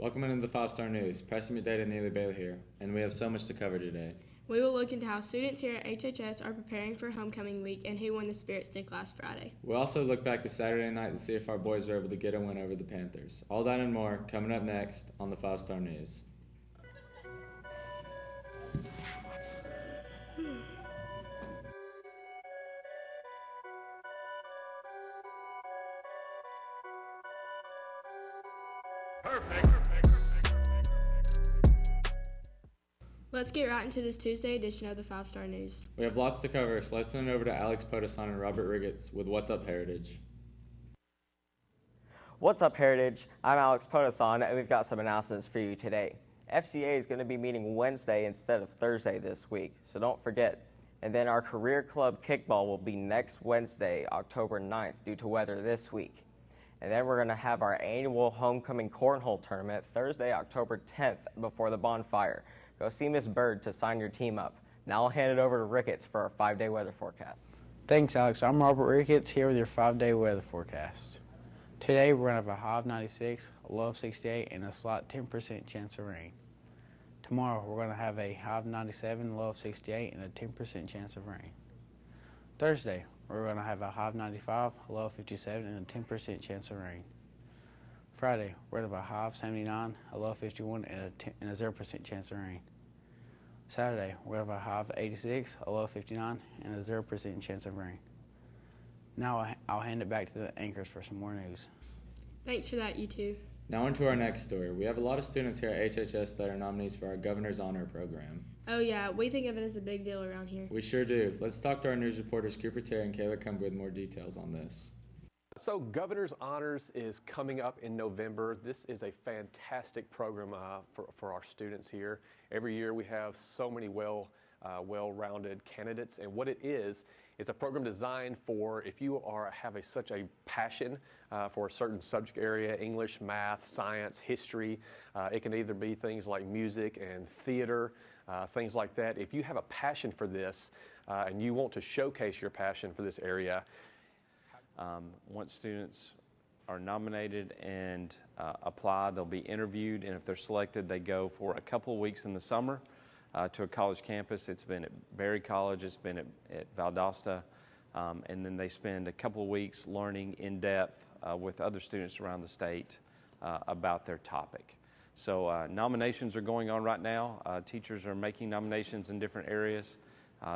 Welcome into the 5-Star News. Preston McDade and Neely Bailey here, and we have so much to cover today. We will look into how students here at HHS are preparing for homecoming week and who won the Spirit Stick last Friday. We'll also look back to Saturday night to see if our boys were able to get a win over the Panthers. All that and more coming up next on the 5-Star News. Let's get right into this Tuesday edition of the 5-Star News. We have lots to cover, so let's turn it over to Alex Potosan and Robert Riggets with What's Up Heritage. What's up, Heritage? I'm Alex Potosan, and we've got some announcements for you today. FCA is going to be meeting Wednesday instead of Thursday this week, so don't forget. And then our Career Club Kickball will be next Wednesday, October 9th, due to weather this week. And then we're going to have our annual Homecoming Cornhole Tournament Thursday, October 10th, before the bonfire. Go see Miss Bird to sign your team up. Now I'll hand it over to Ricketts for our 5-day weather forecast. Thanks, Alex. I'm Robert Ricketts here with your 5-day weather forecast. Today we're going to have a high of 96, a low of 68, and a slight 10% chance of rain. Tomorrow we're going to have a high of 97, low of 68, and a 10% chance of rain. Thursday we're going to have a high of 95, a low of 57, and a 10% chance of rain. Friday, we're going to have a high of 79, a low of 51, and a 0% chance of rain. Saturday, we're going to have a high of 86, a low of 59, and a 0% chance of rain. Now I'll hand it back to the anchors for some more news. Thanks for that, you two. Now on to our next story. We have a lot of students here at HHS that are nominees for our Governor's Honor Program. Oh yeah, we think of it as a big deal around here. We sure do. Let's talk to our news reporters Cooper Terry and Kayla Cumber with more details on this. So Governor's Honors is coming up in November. This is a fantastic program for our students here. Every year we have so many well-rounded candidates, and what it is, it's a program designed for if you have such a passion for a certain subject area, English, math, science, history. It can either be things like music and theater, things like that. If you have a passion for this and you want to showcase your passion for this area, once students are nominated and apply, they'll be interviewed, and if they're selected, they go for a couple of weeks in the summer to a college campus. It's been at Berry College, it's been at Valdosta, and then they spend a couple of weeks learning in depth with other students around the state about their topic. So nominations are going on right now. Teachers are making nominations in different areas.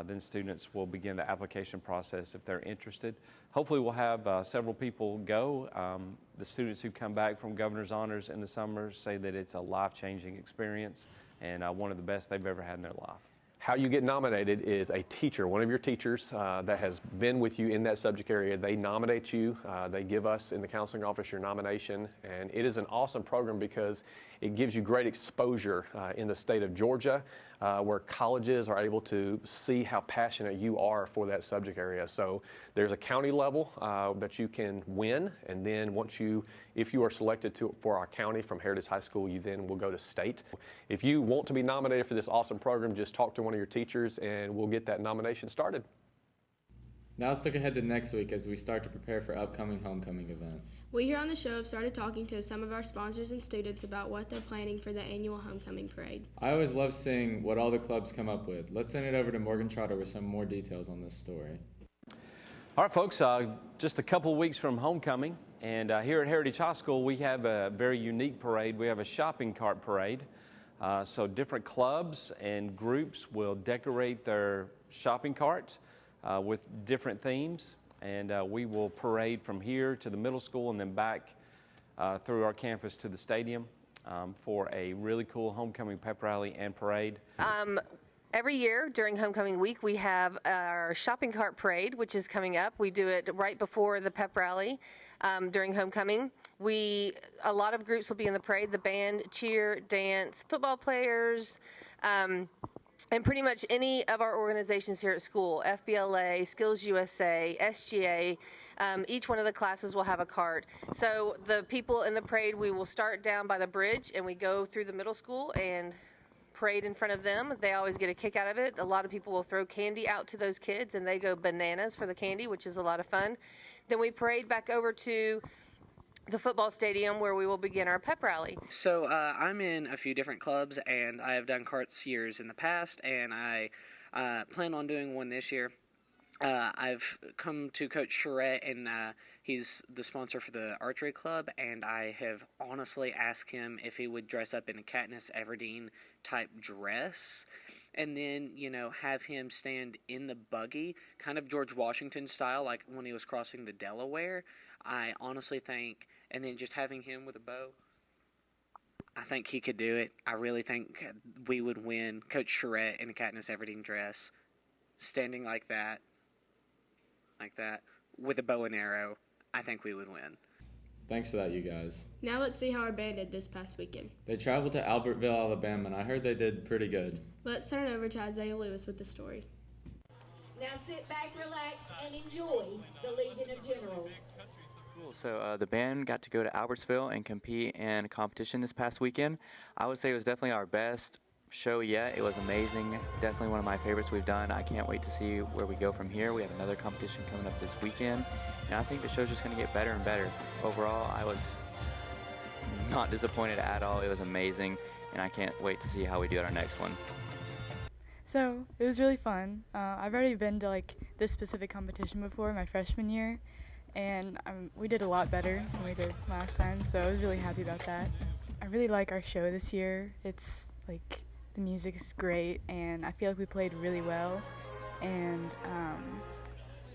Then students will begin the application process if they're interested. Hopefully we'll have several people go. The students who come back from Governor's Honors in the summer say that it's a life-changing experience and one of the best they've ever had in their life. How you get nominated is a teacher, one of your teachers that has been with you in that subject area. They nominate you. They give us in the counseling office your nomination, and it is an awesome program because it gives you great exposure in the state of Georgia where colleges are able to see how passionate you are for that subject area. So there's a county level that you can win, and then if you are selected for our county from Heritage High School, you then will go to state. If you want to be nominated for this awesome program, just talk to one of your teachers and we'll get that nomination started. Now let's look ahead to next week as we start to prepare for upcoming homecoming events. We here on the show have started talking to some of our sponsors and students about what they're planning for the annual homecoming parade. I always love seeing what all the clubs come up with. Let's send it over to Morgan Trotter with some more details on this story. All right, folks, just a couple weeks from homecoming, and here at Heritage High School we have a very unique parade. We have a shopping cart parade. So different clubs and groups will decorate their shopping carts with different themes, and we will parade from here to the middle school and then back through our campus to the stadium for a really cool homecoming pep rally and parade. Every year during homecoming week, we have our shopping cart parade, which is coming up. We do it right before the pep rally during homecoming. A lot of groups will be in the parade: the band, cheer, dance, football players, and pretty much any of our organizations here at school, FBLA, Skills USA, SGA, each one of the classes will have a cart. So the people in the parade, we will start down by the bridge and we go through the middle school and parade in front of them. They always get a kick out of it. A lot of people will throw candy out to those kids and they go bananas for the candy, which is a lot of fun. Then we parade back over to the football stadium where we will begin our pep rally. So I'm in a few different clubs, and I have done carts years in the past, and I plan on doing one this year. I've come to Coach Charette, and he's the sponsor for the archery club, and I have honestly asked him if he would dress up in a Katniss Everdeen type dress, and then, have him stand in the buggy, kind of George Washington style, like when he was crossing the Delaware. I honestly think, and then just having him with a bow, I think he could do it. I really think we would win. Coach Charette in a Katniss Everdeen dress, standing like that, with a bow and arrow, I think we would win. Thanks for that, you guys. Now let's see how our band did this past weekend. They traveled to Albertville, Alabama, and I heard they did pretty good. Let's turn it over to Isaiah Lewis with the story. Now sit back, relax, and enjoy the Legion of Generals. Cool. So the band got to go to Albertsville and compete in a competition this past weekend. I would say it was definitely our best show yet. It was amazing. Definitely one of my favorites we've done. I can't wait to see where we go from here. We have another competition coming up this weekend, and I think the show's just going to get better and better. Overall, I was not disappointed at all. It was amazing, and I can't wait to see how we do at our next one. So it was really fun. I've already been to this specific competition before my freshman year, and we did a lot better than we did last time, so I was really happy about that. I really like our show this year. It's the music is great, and I feel like we played really well, and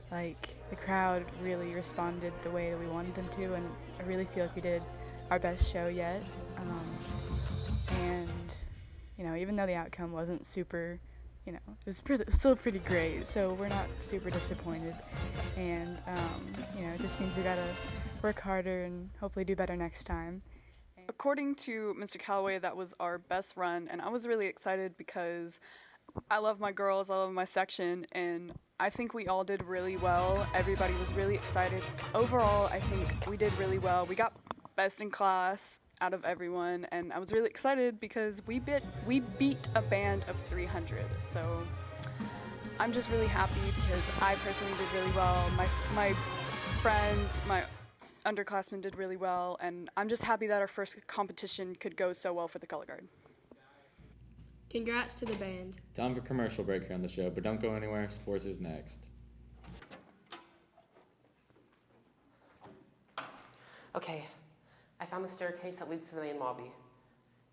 the crowd really responded the way that we wanted them to, and I really feel like we did our best show yet. And even though the outcome wasn't super, it was still pretty great, so we're not super disappointed, and it just means we gotta work harder and hopefully do better next time. According to Mr. Calloway, that was our best run, and I was really excited because I love my girls, I love my section, and I think we all did really well. Everybody was really excited. Overall, I think we did really well. We got best in class out of everyone, and I was really excited because we beat a band of 300. So I'm just really happy because I personally did really well. My friends, my underclassmen did really well, and I'm just happy that our first competition could go so well for the color guard. Congrats to the band. Time for commercial break here on the show, but don't go anywhere. Sports is next. Okay, I found the staircase that leads to the main lobby.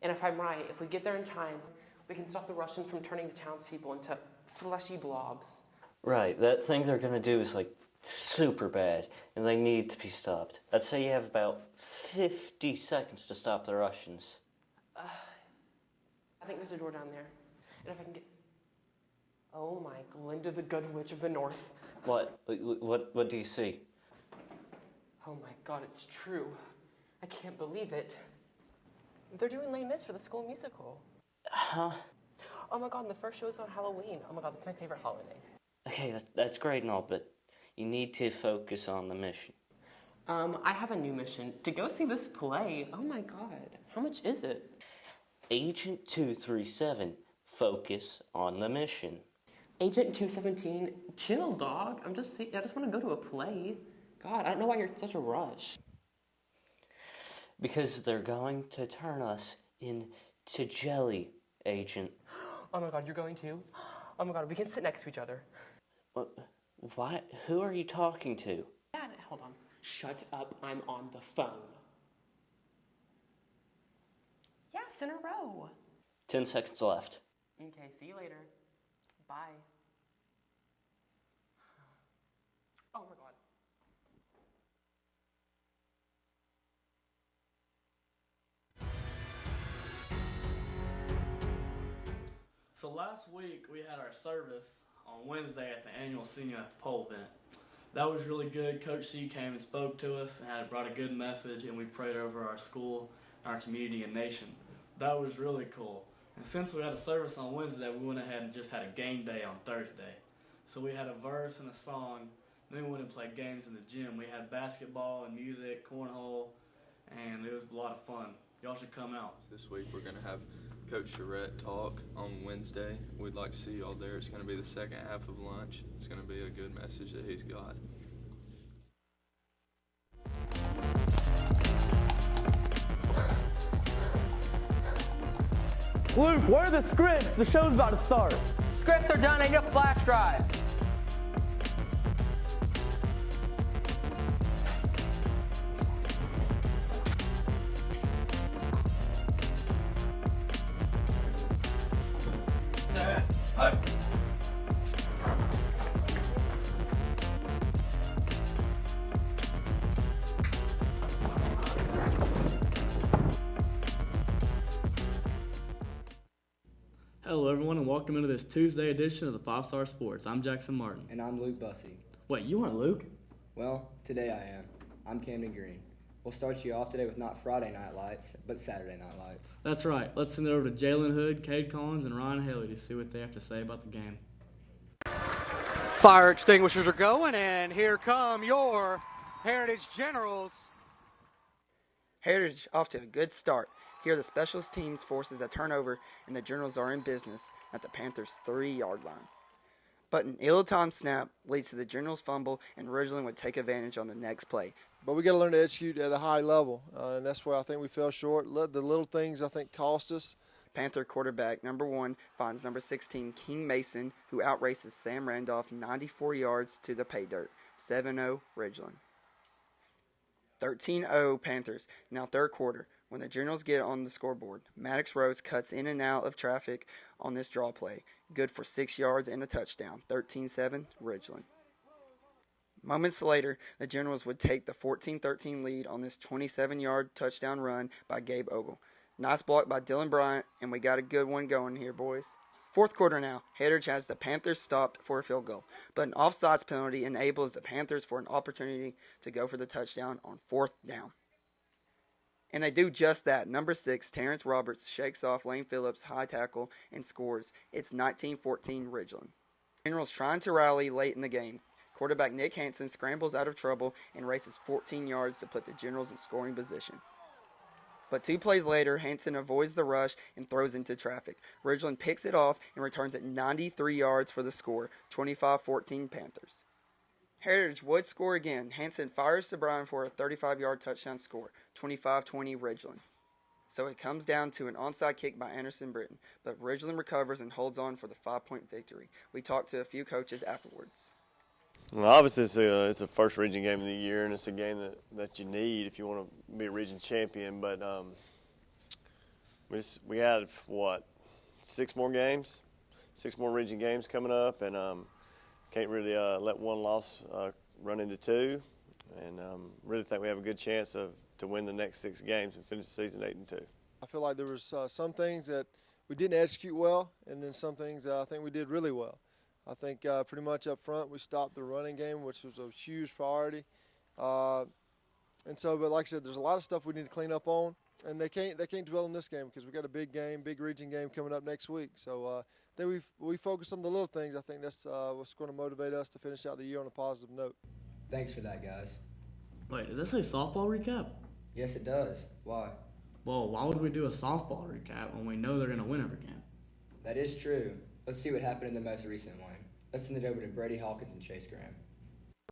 And if I'm right, if we get there in time, we can stop the Russians from turning the townspeople into fleshy blobs. Right, that thing they're gonna do is super bad, and they need to be stopped. I'd say you have about 50 seconds to stop the Russians. I think there's a door down there. And if I can get... Oh my, Glinda the Good Witch of the North. What do you see? Oh my god, it's true. I can't believe it. They're doing Les Mis for the school musical. Huh? Oh my god, and the first show is on Halloween. Oh my god, that's my favorite holiday. Okay, that's great and all, but you need to focus on the mission. I have a new mission. To go see this play. Oh my god. How much is it? Agent 237, focus on the mission. Agent 217, chill, dog. I just want to go to a play. God, I don't know why you're in such a rush. Because they're going to turn us into jelly, Agent. Oh my god, you're going to? Oh my god, we can sit next to each other. What? Who are you talking to? Dad, hold on. Shut up, I'm on the phone. Yes, in a row. 10 seconds left. Okay, see you later. Bye. Oh my god. So last week we had our service on Wednesday at the annual senior pole event. That was really good. Coach C came and spoke to us and brought a good message, and we prayed over our school, our community, and nation. That was really cool. And since we had a service on Wednesday, we went ahead and just had a game day on Thursday. So we had a verse and a song, then we went and played games in the gym. We had basketball and music, cornhole, and it was a lot of fun. Y'all should come out. This week we're going to have Coach Charette talk on Wednesday. We'd like to see y'all there. It's going to be the second half of lunch. It's going to be a good message that he's got. Luke, where are the scripts? The show's about to start. Scripts are done. I need a flash drive. Hello, everyone, and welcome into this Tuesday edition of the 5-Star Sports. I'm Jackson Martin. And I'm Luke Bussey. Wait, you aren't Luke? Well, today I am. I'm Camden Green. We'll start you off today with not Friday night lights, but Saturday night lights. That's right. Let's send it over to Jalen Hood, Cade Collins, and Ryan Haley to see what they have to say about the game. Fire extinguishers are going, and here come your Heritage Generals. Heritage off to a good start. Here the specialist teams forces a turnover, and the Generals are in business at the Panthers' 3-yard line. But an ill-timed snap leads to the Generals' fumble, and Ridgeland would take advantage on the next play. But we got to learn to execute at a high level, and that's where I think we fell short. The little things, I think, cost us. Panther quarterback number 1 finds number 16, King Mason, who outraces Sam Randolph 94 yards to the pay dirt. 7-0 Ridgeland. 13-0 Panthers. Now third quarter. When the Generals get on the scoreboard, Maddox Rose cuts in and out of traffic on this draw play. Good for 6 yards and a touchdown. 13-7 Ridgeland. Moments later, the Generals would take the 14-13 lead on this 27-yard touchdown run by Gabe Ogle. Nice block by Dylan Bryant, and we got a good one going here, boys. Fourth quarter now, Heritage has the Panthers stopped for a field goal, but an offsides penalty enables the Panthers for an opportunity to go for the touchdown on 4th down. And they do just that. Number 6, Terrence Roberts shakes off Lane Phillips' high tackle and scores. It's 19-14 Ridgeland. Generals trying to rally late in the game. Quarterback Nick Hansen scrambles out of trouble and races 14 yards to put the Generals in scoring position. But 2 plays later, Hansen avoids the rush and throws into traffic. Ridgeland picks it off and returns it 93 yards for the score, 25-14 Panthers. Heritage would score again. Hansen fires to Bryan for a 35-yard touchdown score, 25-20 Ridgeland. So it comes down to an onside kick by Anderson Britton, but Ridgeland recovers and holds on for the 5-point victory. We talked to a few coaches afterwards. Well, obviously it's a first region game of the year, and it's a game that you need if you want to be a region champion. But we had, 6 more games, 6 more region games coming up, and can't really let one loss run into 2, and really think we have a good chance to win the next 6 games and finish the season 8-2. I feel like there was some things that we didn't execute well, and then some things I think we did really well. I think pretty much up front we stopped the running game, which was a huge priority. But like I said, there's a lot of stuff we need to clean up on, and they can't dwell on this game because we got a big game, big region game coming up next week. So I think we focus on the little things. I think that's what's going to motivate us to finish out the year on a positive note. Thanks for that, guys. Wait, does that say softball recap? Yes, it does. Why? Well, why would we do a softball recap when we know they're going to win every game? That is true. Let's see what happened in the most recent one. Let's send it over to Brady, Hawkins, and Chase Graham.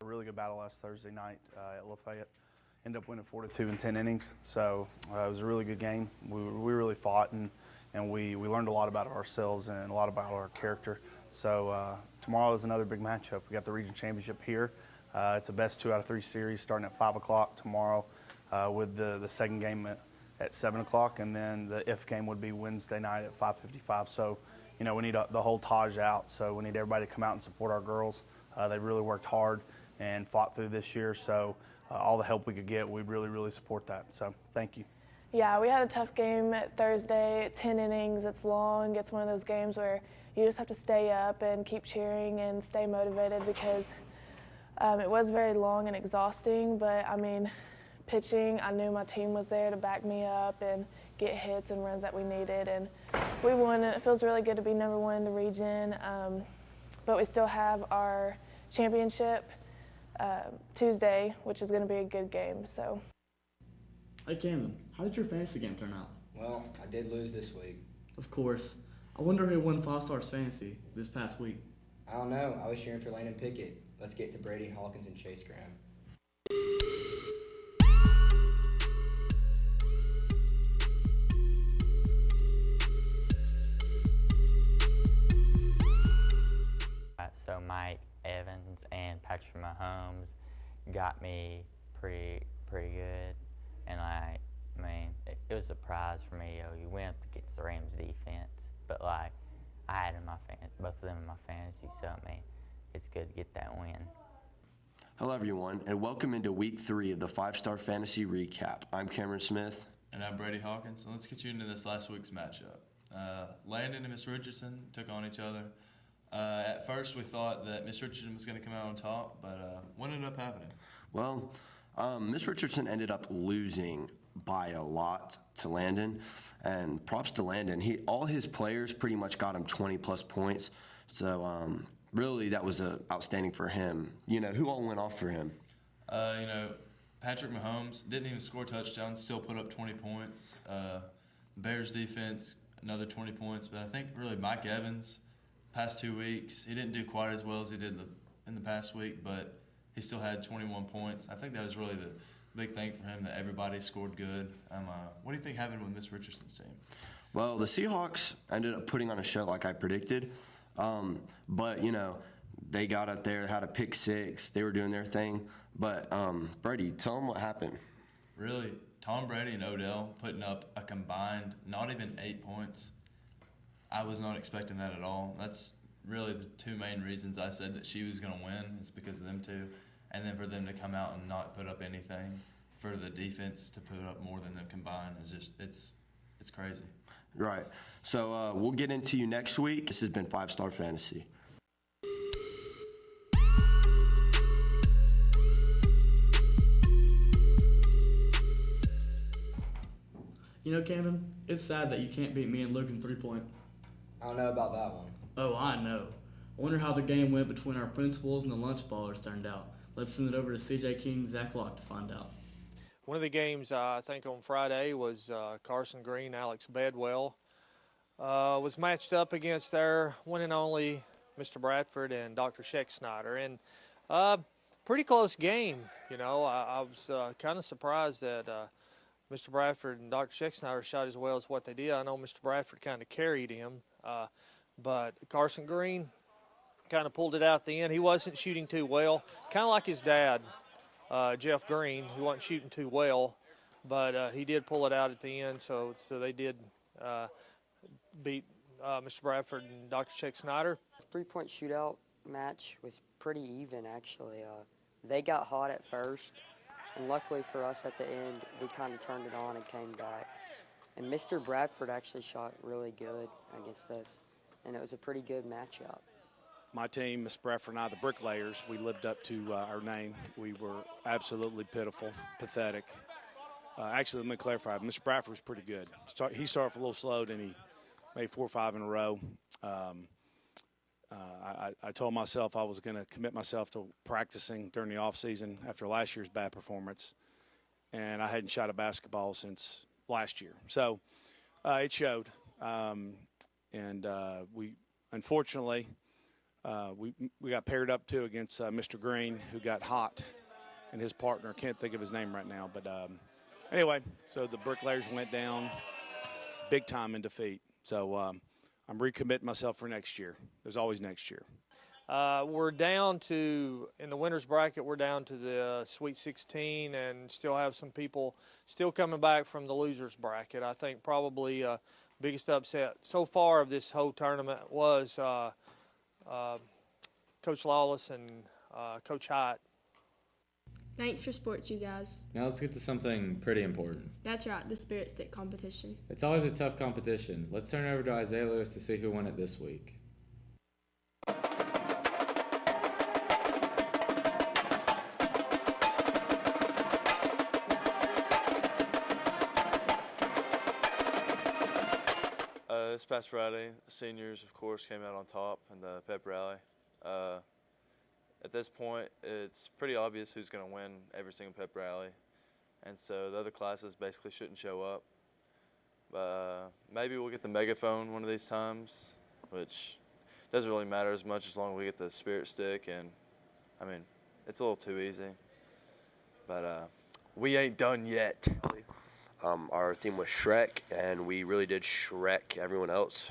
A really good battle last Thursday night at Lafayette. Ended up winning 4-2 in 10 innings. So it was a really good game. We really fought, and we learned a lot about ourselves and a lot about our character. So tomorrow is another big matchup. We got the region championship here. It's a best 2 out of 3 series starting at 5 o'clock tomorrow with the second game at 7 o'clock, and then the if game would be Wednesday night at 5:55. So, we need the whole Taj out, so we need everybody to come out and support our girls. They really worked hard and fought through this year, so all the help we could get, we'd really support that. So thank you. Yeah, we had a tough game at Thursday, 10 innings, it's long. It's one of those games where you just have to stay up and keep cheering and stay motivated because it was very long and exhausting, but pitching, I knew my team was there to back me up and get hits and runs that we needed, and we won, and it feels really good to be number 1 in the region, but we still have our championship Tuesday, which is going to be a good game. So. Hey Camden, how did your fantasy game turn out? Well, I did lose this week. Of course. I wonder who won 5-Stars Fantasy this past week. I don't know. I was cheering for Landon Pickett. Let's get to Brady, Hawkins, and Chase Graham. got me pretty good, and it was a surprise for me. You went up against the Rams defense, but I had both of them in my fantasy, so it's good to get that win. Hello everyone, and welcome into week 3 of the 5-Star Fantasy Recap. I'm Cameron Smith. And I'm Brady Hawkins. So let's get you into this last week's matchup. Landon and Miss Richardson took on each other. At first, we thought that Miss Richardson was going to come out on top, but what ended up happening? Well, Miss Richardson ended up losing by a lot to Landon, and props to Landon. All his players pretty much got him 20-plus points, so really that was outstanding for him. Who all went off for him? Patrick Mahomes didn't even score touchdowns, still put up 20 points. Bears defense, another 20 points, but I think really Mike Evans, past 2 weeks, he didn't do quite as well as he did in the past week, but he still had 21 points. I think that was really the big thing for him, that everybody scored good. What do you think happened with Miss Richardson's team? Well, the Seahawks ended up putting on a show like I predicted, but, they got up there, had a pick 6, they were doing their thing. But, Brady, tell them what happened. Really, Tom Brady and Odell putting up a combined not even 8 points. I was not expecting that at all. That's really the 2 main reasons I said that she was going to win. It's because of them 2. And then for them to come out and not put up anything, for the defense to put up more than them combined, is just, it's crazy. Right. So we'll get into you next week. This has been 5-Star Fantasy. Camden, it's sad that you can't beat me and Luke in 3-point. I don't know about that one. Oh, I know. I wonder how the game went between our principals and the lunch ballers turned out. Let's send it over to CJ King and Zach Locke to find out. One of the games, I think, on Friday was Carson Green, Alex Bedwell. Was matched up against their one and only Mr. Bradford and Dr. Scheck-Snyder. And pretty close game, I was kind of surprised that Mr. Bradford and Dr. Scheck-Snyder shot as well as what they did. I know Mr. Bradford kind of carried him, but Carson Green kind of pulled it out at the end. He wasn't shooting too well, kind of like his dad, Jeff Green, who wasn't shooting too well, but he did pull it out at the end, so they did beat Mr. Bradford and Dr. Scheck-Snyder. 3-point shootout match was pretty even, actually. They got hot at first, and luckily for us at the end, we kind of turned it on and came back. And Mr. Bradford actually shot really good against us, and it was a pretty good matchup. My team, Miss Bradford and I, the Bricklayers, we lived up to our name. We were absolutely pitiful, pathetic. Actually, let me clarify. Mr. Bradford was pretty good. He started off a little slow, then he made 4 or 5 in a row. I told myself I was going to commit myself to practicing during the offseason after last year's bad performance, and I hadn't shot a basketball since last year. So it showed, and we unfortunately we got paired up too against Mr. Green, who got hot, and his partner, can't think of his name right now, but anyway, so the Bricklayers went down big time in defeat. So I'm recommitting myself for next year. There's always next year. We're down to, in the winners bracket, we're down to the Sweet 16 and still have some people still coming back from the losers bracket. I think probably biggest upset so far of this whole tournament was Coach LOLLIS and Coach Hyatt. Thanks for sports, you guys. Now let's get to something pretty important. That's right, the Spirit Stick competition. It's always a tough competition. Let's turn over to Isaiah Lewis to see who won it this week. This past Friday, the seniors, of course, came out on top in the pep rally. At this point, it's pretty obvious who's going to win every single pep rally, and so the other classes basically shouldn't show up. Maybe we'll get the megaphone one of these times, which doesn't really matter as much as long as we get the Spirit Stick, and, I mean, it's a little too easy. But we ain't done yet. Our theme was Shrek, and we really did Shrek everyone else.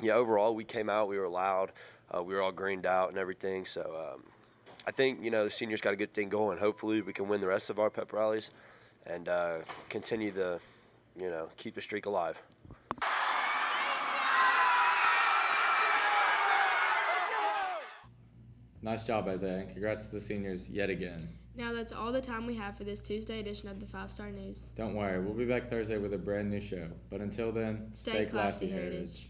Yeah, overall, we came out, we were loud, we were all greened out and everything, so I think, the seniors got a good thing going. Hopefully we can win the rest of our pep rallies and continue the, keep the streak alive. Nice job, Isaiah, and congrats to the seniors yet again. Now that's all the time we have for this Tuesday edition of the 5-Star News. Don't worry, we'll be back Thursday with a brand new show. But until then, Stay classy, Heritage.